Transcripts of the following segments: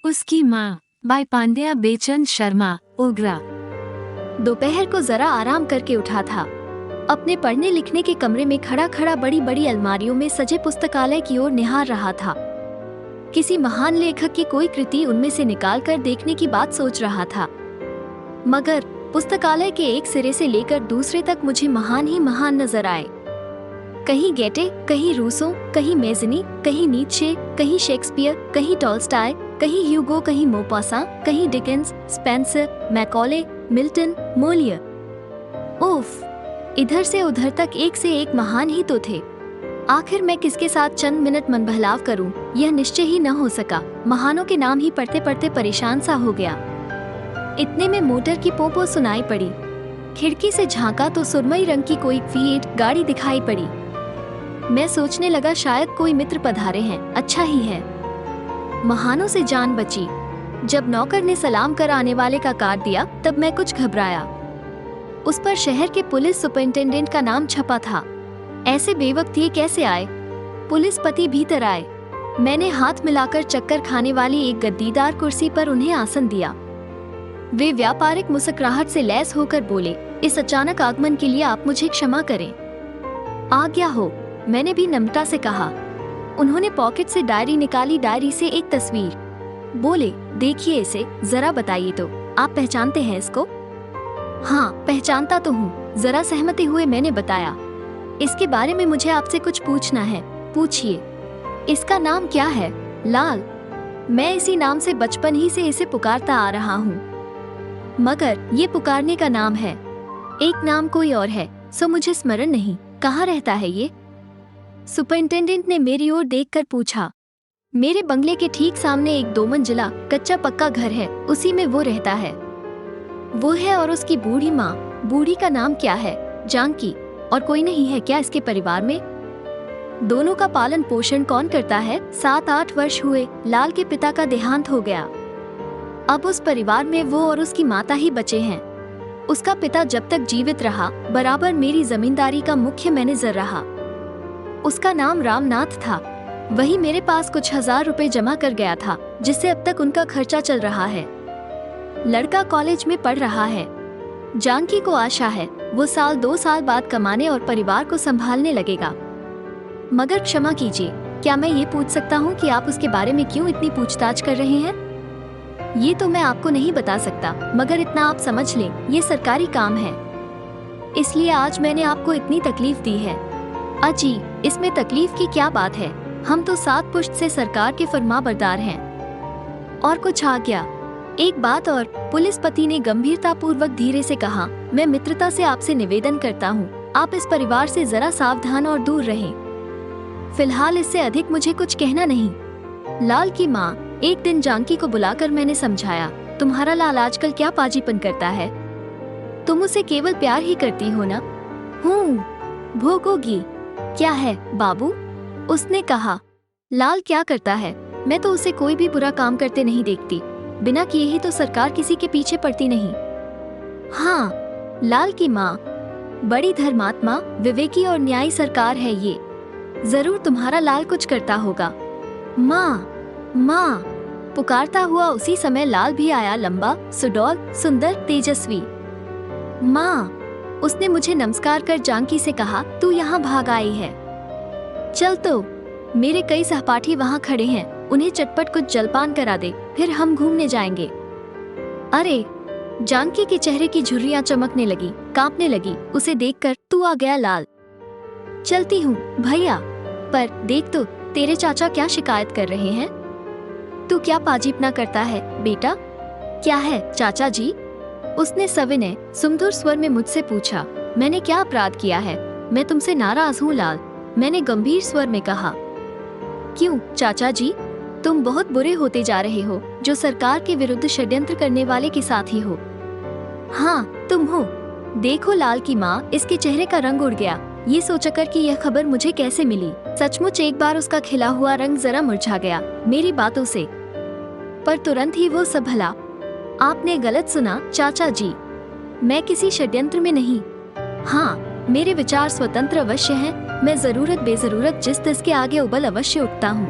उसकी माँ बाई पांड्या बेचंद शर्मा ओगरा। दोपहर को जरा आराम करके उठा था। अपने पढ़ने लिखने के कमरे में खड़ा खड़ा बड़ी बड़ी अलमारियों में सजे पुस्तकालय की ओर निहार रहा था। किसी महान लेखक की कोई कृति उनमें से निकाल कर देखने की बात सोच रहा था, मगर पुस्तकालय के एक सिरे से लेकर दूसरे तक मुझे महान ही महान नजर आए। कहीं गेटे, कहीं रूसो, कहीं मेज़नी, कहीं नीत्शे, कहीं शेक्सपियर, कहीं टॉल्स्टॉय, कहीं ह्यूगो, कहीं मोपासा, कहीं Dickens, Spencer, Macaulay, Milton, Moliere. ओफ, इधर से उधर तक एक से एक महान ही तो थे। आखिर मैं किसके साथ चंद मिनट मन बहलाव करूं, यह निश्चय ही न हो सका। महानों के नाम ही पढ़ते पढ़ते परेशान सा हो गया। इतने में मोटर की पोंपो सुनाई पड़ी। खिड़की से झांका तो सुरमई रंग की कोई फीएट गाड़ी दिखाई पड़ी। मैं सोचने लगा शायद कोई मित्र पधारे हैं, अच्छा ही है। महानों से जान बची। जब नौकर ने सलाम कर आने वाले का कार्ड दिया तब मैं कुछ घबराया। उस पर शहर के पुलिस सुपरिंटेंडेंट का नाम छपा था। ऐसे बेवक्त ये कैसे आए? पुलिस पति भीतर आए। मैंने हाथ मिलाकर चक्कर खाने वाली एक गद्दीदार कुर्सी पर उन्हें आसन दिया। वे व्यापारिक मुस्कुराहट से लैस होकर बोले, इस अचानक आगमन के लिए आप मुझे क्षमा करें। आज्ञा हो, मैंने भी नम्रता से कहा। उन्होंने पॉकेट से डायरी निकाली, डायरी से एक तस्वीर। बोले, देखिए इसे, जरा बताइए तो, आप पहचानते हैं इसको? हाँ, पहचानता तो हूँ, जरा सहमते हुए मैंने बताया। इसके बारे में मुझे आपसे कुछ पूछना है। पूछिए। इसका नाम क्या है? लाल। मैं इसी नाम से बचपन ही से इसे पुकारता आ रहा हूँ, मगर ये पुकारने का नाम है। एक नाम कोई और है, सो मुझे स्मरण नहीं। कहाँ रहता है ये? सुपरिंटेंडेंट ने मेरी ओर देखकर पूछा। मेरे बंगले के ठीक सामने एक 2 मंजिला कच्चा पक्का घर है, उसी में वो रहता है। वो है और उसकी बूढ़ी माँ। बूढ़ी का नाम क्या है? जानकी। और कोई नहीं है क्या इसके परिवार में? दोनों का पालन पोषण कौन करता है? 7-8 वर्ष हुए लाल के पिता का देहांत हो गया। अब उस परिवार में वो और उसकी माता ही बचे हैं। उसका पिता जब तक जीवित रहा बराबर मेरी जमींदारी का मुख्य मैनेजर रहा। उसका नाम रामनाथ था। वही मेरे पास कुछ 1000 रुपए जमा कर गया था, जिससे अब तक उनका खर्चा चल रहा है। लड़का कॉलेज में पढ़ रहा है। जानकी को आशा है वो 1-2 साल बाद कमाने और परिवार को संभालने लगेगा। मगर क्षमा कीजिए, क्या मैं ये पूछ सकता हूँ कि आप उसके बारे में क्यों इतनी पूछताछ कर रहे हैं? ये तो मैं आपको नहीं बता सकता, मगर इतना आप समझ लें, ये सरकारी काम है, इसलिए आज मैंने आपको इतनी तकलीफ दी है। अजी, इसमें तकलीफ की क्या बात है? हम तो 7 पुश्त से सरकार के फरमाबरदार हैं। और कुछ आ गया? एक बात और, पुलिस पति ने गंभीरता पूर्वक धीरे से कहा, मैं मित्रता से आपसे निवेदन करता हूँ, आप इस परिवार से जरा सावधान और दूर रहें। फिलहाल इससे अधिक मुझे कुछ कहना नहीं। लाल की माँ। एक दिन जानकी को बुलाकर मैंने समझाया, तुम्हारा लाल आजकल क्या पाजीपन करता है? तुम उसे केवल प्यार ही करती हो ना? हूँ। भोगोगी। क्या है बाबू? उसने कहा। लाल क्या करता है? मैं तो उसे कोई भी बुरा काम करते नहीं देखती। बिना किए ही तो सरकार किसी के पीछे पड़ती नहीं। हाँ, लाल की माँ। बड़ी धर्मात्मा, विवेकी और न्यायी सरकार है ये। जरूर तुम्हारा लाल कुछ करता होगा। माँ, माँ पुकारता हुआ उसी समय लाल भी आया, लंबा, सुडौल, सुंदर, तेजस्वी। माँ, उसने मुझे नमस्कार कर जानकी से कहा, तू यहाँ भाग आई है? चल तो, मेरे कई सहपाठी वहाँ खड़े हैं, उन्हें चटपट कुछ जलपान करा दे, फिर हम घूमने जाएंगे। अरे, जानकी के चेहरे की झुर्रियाँ चमकने लगी, कांपने लगी। उसे देखकर तू आ गया लाल। चलती हूँ भैया, पर देख तो तेरे चाचा क्या शिकायत कर रहे हैं। तू क्या पाजीपना करता है बेटा? क्या है चाचा जी? उसने सविनय सुमधुर स्वर में मुझसे पूछा। मैंने क्या अपराध किया है? मैं तुमसे नाराज हूँ लाल, मैंने गंभीर स्वर में कहा। क्यों चाचा जी? तुम बहुत बुरे होते जा रहे हो, जो सरकार के विरुद्ध षड्यंत्र करने वाले के साथ ही हो। हाँ, तुम हो। देखो लाल की माँ, इसके चेहरे का रंग उड़ गया, ये सोचकर कि यह खबर मुझे कैसे मिली। सचमुच एक बार उसका खिला हुआ रंग जरा मुरझा गया मेरी बातों से, पर तुरंत ही वो संभला। आपने गलत सुना चाचा जी, मैं किसी षड्यंत्र में नहीं। हाँ, मेरे विचार स्वतंत्र अवश्य हैं, मैं जरूरत बेजरूरत जिस तिस के आगे उबल अवश्य उठता हूँ।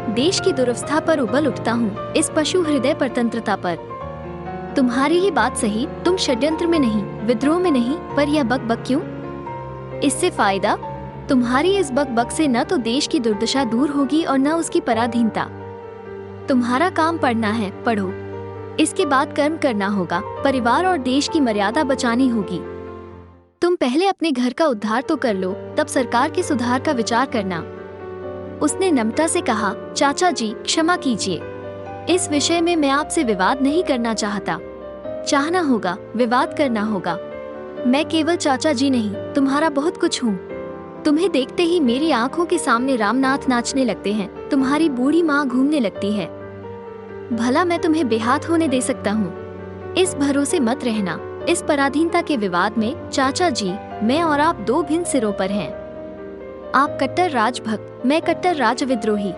देश की दुरवस्था पर उबल उठता हूँ, इस पशु हृदय परतंत्रता पर। तुम्हारी ही बात सही, तुम षड्यंत्र में नहीं, विद्रोह में नहीं, पर यह बकबक क्यों? इससे फायदा? तुम्हारी इस बकबक से न तो देश की दुर्दशा दूर होगी और न उसकी पराधीनता। तुम्हारा काम पढ़ना है, पढ़ो। इसके बाद कर्म करना होगा, परिवार और देश की मर्यादा बचानी होगी। तुम पहले अपने घर का उद्धार तो कर लो, तब सरकार के सुधार का विचार करना। उसने नम्रता से कहा, चाचा जी क्षमा कीजिए, इस विषय में मैं आपसे विवाद नहीं करना चाहता। चाहना होगा, विवाद करना होगा। मैं केवल चाचा जी नहीं, तुम्हारा बहुत कुछ हूँ। तुम्हें देखते ही मेरी आंखों के सामने रामनाथ नाचने लगते हैं, तुम्हारी बूढ़ी माँ घूमने लगती है। भला मैं तुम्हें बेहाथ होने दे सकता हूँ? इस भरोसे मत रहना। इस पराधीनता के विवाद में चाचा जी, मैं और आप दो भिन्न सिरों पर हैं। आप कट्टर राजभक्त, मैं कट्टर राजविद्रोही।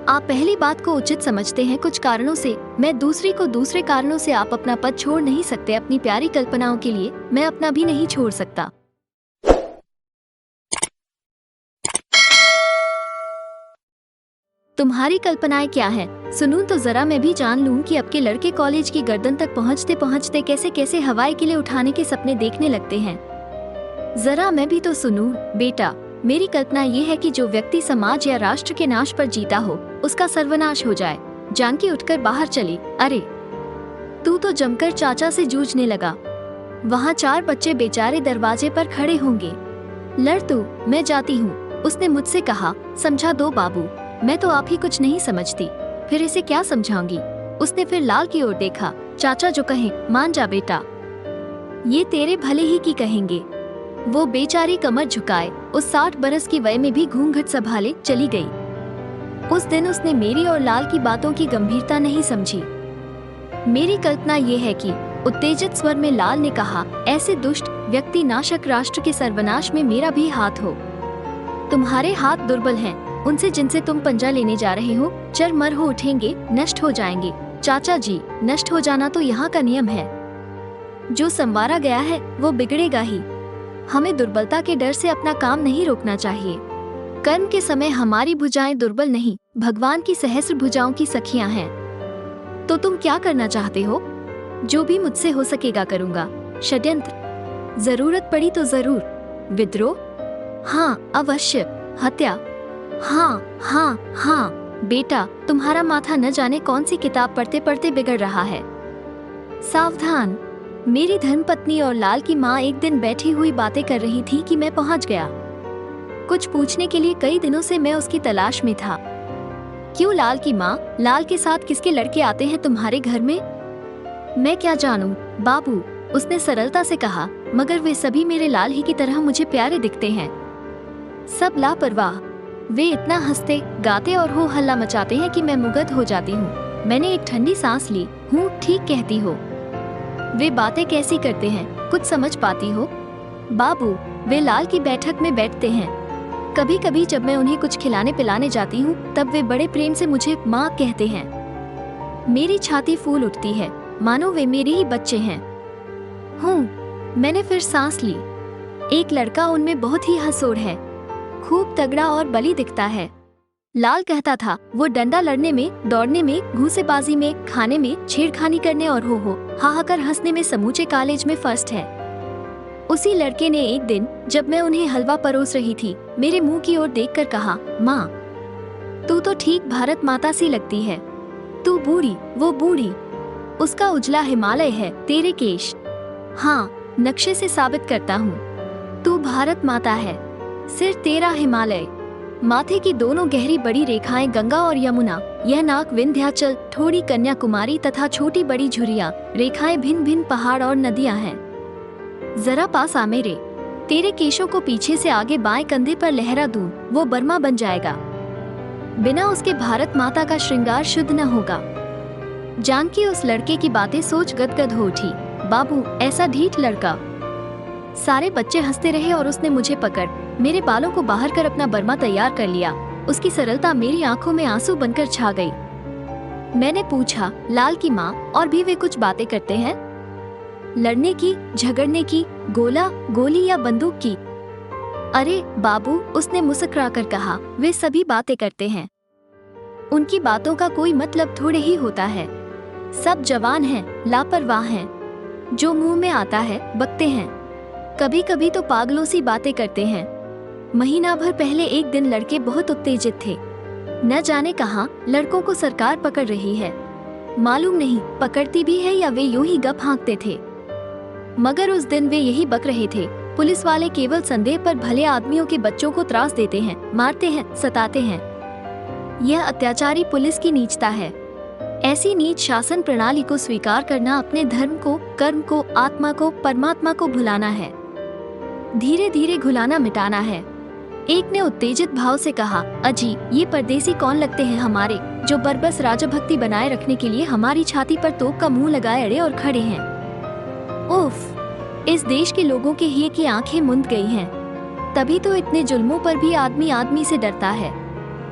आप पहली बात को उचित समझते हैं कुछ कारणों से, मैं दूसरी को दूसरे कारणों से। आप अपना पद छोड़ नहीं सकते अपनी प्यारी कल्पनाओं के लिए, मैं अपना भी नहीं छोड़ सकता। तुम्हारी कल्पनाएं क्या है? सुनूं तो जरा मैं भी जान लूं कि अब के लड़के कॉलेज की गर्दन तक पहुंचते पहुंचते कैसे कैसे हवाई किले उठाने के सपने देखने लगते हैं। जरा मैं भी तो सुनूं। बेटा, मेरी कल्पना ये है कि जो व्यक्ति समाज या राष्ट्र के नाश पर जीता हो, उसका सर्वनाश हो जाए। जानकी उठकर बाहर चली। अरे, तू तो जमकर चाचा से जूझने लगा। वहाँ 4 बच्चे बेचारे दरवाजे पर खड़े होंगे। लड़ तू, मैं जाती हूँ, उसने मुझसे कहा। समझा दो बाबू, मैं तो आप ही कुछ नहीं समझती, फिर इसे क्या समझाऊंगी? उसने फिर लाल की ओर देखा। चाचा जो कहें मान जा बेटा, ये तेरे भले ही की कहेंगे। वो बेचारी कमर झुकाए उस 60 बरस की वय में भी घूंघट संभाले चली गई। उस दिन उसने मेरी और लाल की बातों की गंभीरता नहीं समझी। मेरी कल्पना ये है कि उत्तेजित स्वर में लाल ने कहा, ऐसे दुष्ट व्यक्ति नाशक राष्ट्र के सर्वनाश में मेरा भी हाथ हो। तुम्हारे हाथ दुर्बल हैं, उनसे जिनसे तुम पंजा लेने जा रहे हो चरमर हो उठेंगे, नष्ट हो जाएंगे। चाचा जी, नष्ट हो जाना तो यहाँ का नियम है। जो संवारा गया है वो बिगड़ेगा ही। हमें दुर्बलता के डर से अपना काम नहीं रोकना चाहिए। कर्म के समय हमारी भुजाएं दुर्बल नहीं, भगवान की सहस्र भुजाओं की सखियां हैं। तो तुम क्या करना चाहते हो? जो भी मुझसे हो सकेगा करूँगा। षड्यंत्र? जरूरत पड़ी तो जरूर। विद्रोह? हाँ अवश्य। हत्या? हाँ हाँ हाँ। बेटा, तुम्हारा माथा न जाने कौन सी किताब पढ़ते पढ़ते बिगड़ रहा है। सावधान। मेरी धर्मपत्नी और लाल की माँ एक दिन बैठी हुई बातें कर रही थी कि मैं पहुँच गया। कुछ पूछने के लिए कई दिनों से मैं उसकी तलाश में था। क्यों लाल की माँ, लाल के साथ किसके लड़के आते हैं तुम्हारे घर में? मैं क्या जानूं बाबू, उसने सरलता से कहा, मगर वे सभी मेरे लाल ही की तरह मुझे प्यारे दिखते हैं। सब लापरवाह। वे इतना हंसते गाते और हो हल्ला मचाते हैं कि मैं मुग्ध हो जाती हूँ। मैंने एक ठंडी सांस ली। हूँ, ठीक कहती हो। वे बातें कैसी करते हैं, कुछ समझ पाती हो? बाबू, वे लाल की बैठक में बैठते हैं। कभी कभी जब मैं उन्हें कुछ खिलाने पिलाने जाती हूँ तब वे बड़े प्रेम से मुझे माँ कहते हैं। मेरी छाती फूल उठती है, मानो वे मेरे ही बच्चे हैं। हूँ, मैंने फिर सांस ली। एक लड़का उनमें बहुत ही हंसोड़ है, खूब तगड़ा और बली दिखता है। लाल कहता था वो डंडा लड़ने में, दौड़ने में, घूसेबाजी में, खाने में, छेड़खानी करने और हो हाहाकर हंसने में समूचे कॉलेज में फर्स्ट है। उसी लड़के ने एक दिन जब मैं उन्हें हलवा परोस रही थी, मेरे मुंह की ओर देखकर कहा, माँ तू तो ठीक भारत माता सी लगती है। तू बूढ़ी, वो बूढ़ी। उसका उजला हिमालय है, तेरे केश। हाँ, नक्शे से साबित करता हूँ, तू भारत माता है। सिर तेरा हिमालय, माथे की दोनों गहरी बड़ी रेखाएं गंगा और यमुना, यह नाक विंध्याचल, थोड़ी कन्याकुमारी तथा छोटी बड़ी झुर्रियां, रेखाएं भिन्न भिन्न पहाड़ और नदियां हैं। जरा पास आ मेरे, तेरे केशों को पीछे से आगे बाएं कंधे पर लहरा दूं, वो बर्मा बन जाएगा। बिना उसके भारत माता का श्रृंगार शुद्ध न होगा। जानकी उस लड़के की बातें सोच गदगद हो उठी। बाबू, ऐसा ढीठ लड़का। सारे बच्चे हंसते रहे और उसने मुझे पकड़ मेरे बालों को बाहर कर अपना बर्मा तैयार कर लिया। उसकी सरलता मेरी आंखों में आंसू बनकर छा गई। मैंने पूछा, लाल की माँ, और भी वे कुछ बातें करते हैं? लड़ने की, झगड़ने की, गोला गोली या बंदूक की? अरे बाबू, उसने मुस्कुराकर कहा, वे सभी बातें करते हैं। उनकी बातों का कोई मतलब थोड़े ही होता है। सब जवान हैं, लापरवाह हैं, जो मुंह में आता है बकते हैं। कभी कभी तो पागलों सी बातें करते हैं। महीना भर पहले एक दिन लड़के बहुत उत्तेजित थे। न जाने कहां लड़कों को सरकार पकड़ रही है। मालूम नहीं पकड़ती भी है या वे यूं ही गप हाँकते थे। मगर उस दिन वे यही बक रहे थे। पुलिस वाले केवल संदेह पर भले आदमियों के बच्चों को त्रास देते हैं, मारते हैं, सताते हैं। यह अत्याचारी पुलिस की नीचता है। ऐसी नीच शासन प्रणाली को स्वीकार करना अपने धर्म को, कर्म को, आत्मा को, परमात्मा को भुलाना है। धीरे धीरे घुलाना मिटाना है। एक ने उत्तेजित भाव से कहा, अजी ये परदेसी कौन लगते हैं हमारे, जो बरबस राजभक्ति बनाए रखने के लिए हमारी छाती पर तोप का मुंह लगाए अड़े और खड़े हैं। उफ, इस देश के लोगों के हिये की आंखें मुंद गई हैं। तभी तो इतने जुल्मों पर भी आदमी आदमी से डरता है।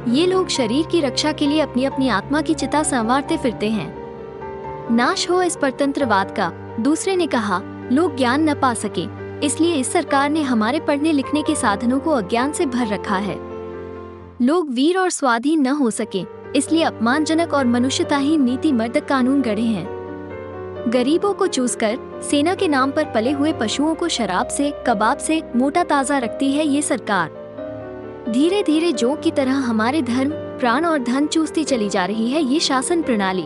ये लोग शरीर की रक्षा के लिए अपनी अपनी आत्मा की चिता संवारते फिरते हैं। नाश हो इस परतंत्रवाद का। दूसरे ने कहा, लोग ज्ञान न पा सके, इसलिए इस सरकार ने हमारे पढ़ने लिखने के साधनों को अज्ञान से भर रखा है। लोग वीर और स्वाधीन न हो सके, इसलिए अपमानजनक और मनुष्यताहीन नीति मर्दक कानून गढ़े हैं। गरीबों को चूस कर सेना के नाम पर पले हुए पशुओं को शराब से, कबाब से मोटा ताजा रखती है ये सरकार। धीरे धीरे जोंक की तरह हमारे धर्म, प्राण और धन चूसती चली जा रही है ये शासन प्रणाली।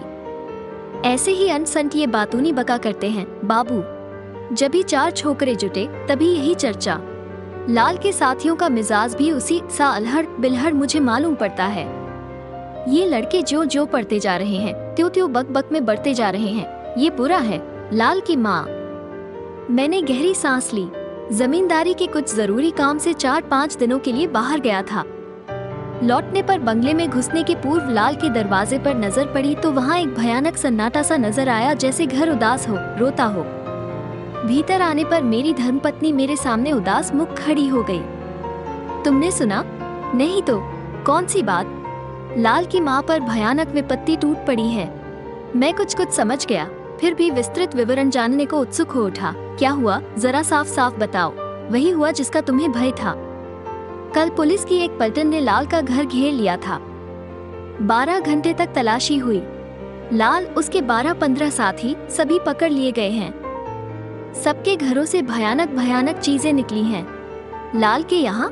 ऐसे ही अनसंट ये बातूनी बका करते हैं। बाबू, जब ही चार छोकरे जुटे तभी यही चर्चा। लाल के साथियों का मिजाज भी उसी सा अलहड़ बिलहड़ मुझे मालूम पड़ता है। ये लड़के जो जो पढ़ते जा रहे हैं, त्यों त्यों बक बक में बढ़ते जा रहे हैं। ये बुरा है। लाल की माँ। मैंने गहरी सांस ली। जमींदारी के कुछ जरूरी काम से 4-5 दिनों के लिए बाहर गया था। लौटने पर बंगले में घुसने के पूर्व लाल के दरवाजे पर नजर पड़ी तो वहाँ एक भयानक सन्नाटा सा नजर आया, जैसे घर उदास हो, रोता हो। भीतर आने पर मेरी धर्मपत्नी मेरे सामने उदास मुख खड़ी हो गई। तुमने सुना? नहीं तो कौन सी बात? लाल की माँ पर भयानक विपत्ति टूट पड़ी है। मैं कुछ समझ गया, फिर भी विस्तृत विवरण जानने को उत्सुक हो उठा। क्या हुआ, जरा साफ साफ बताओ। वही हुआ जिसका तुम्हें भय था। कल पुलिस की एक पलटन ने लाल का घर घेर लिया था। 12 घंटे तक तलाशी हुई। लाल, उसके 12-15 साथी सभी पकड़ लिए गए हैं। सबके घरों से भयानक भयानक चीजें निकली हैं। लाल के यहाँ,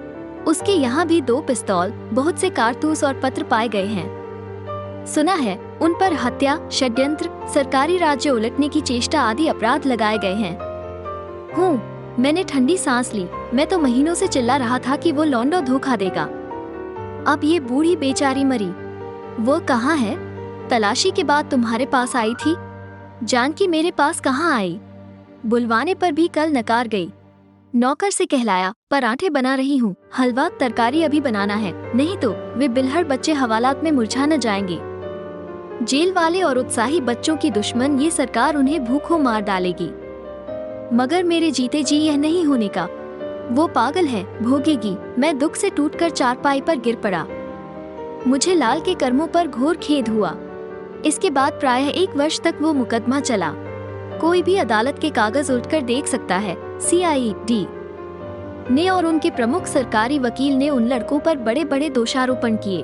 उसके यहाँ भी 2 पिस्तौल, बहुत से कारतूस और पत्र पाए गए हैं। सुना है उन पर हत्या, षड्यंत्र, सरकारी राज्य उलटने की चेष्टा आदि अपराध लगाए गए हैं। मैंने ठंडी सांस ली। मैं तो महीनों से चिल्ला रहा था कि वो लौंडो धोखा देगा। अब ये बूढ़ी बेचारी मरी। वो कहाँ है? तलाशी के बाद तुम्हारे पास आई थी। जानकी मेरे पास कहाँ आई? बुलवाने पर भी कल नकार गई। नौकर से कहलाया, पराठे बना रही हूँ, हलवा तरकारी अभी बनाना है, नहीं तो वे बिल्हड़ बच्चे हवालात में मुरझा न जाएंगे। जेल वाले और उत्साही बच्चों की दुश्मन ये सरकार उन्हें भूखों मार डालेगी। मगर मेरे जीते जी यह नहीं होने का। वो पागल है, भोगेगी। मैं दुख से टूटकर चारपाई पर गिर पड़ा। मुझे लाल के कर्मों पर घोर खेद हुआ। इसके बाद प्रायः 1 वर्ष तक वो मुकदमा चला। कोई भी अदालत के कागज उलटकर देख सकता है। CID ने और उनके प्रमुख सरकारी वकील ने उन लड़कों पर बड़े बड़े दोषारोपण किए।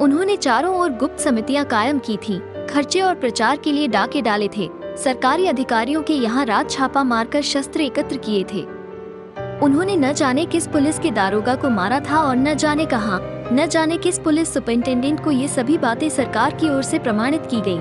उन्होंने चारों ओर गुप्त समितियां कायम की थीं, खर्चे और प्रचार के लिए डाके डाले थे, सरकारी अधिकारियों के यहाँ रात छापा मारकर शस्त्र एकत्र किए थे। उन्होंने न जाने किस पुलिस के दारोगा को मारा था और न जाने किस पुलिस सुपरिंटेंडेंट को। ये सभी बातें सरकार की ओर से प्रमाणित की गई।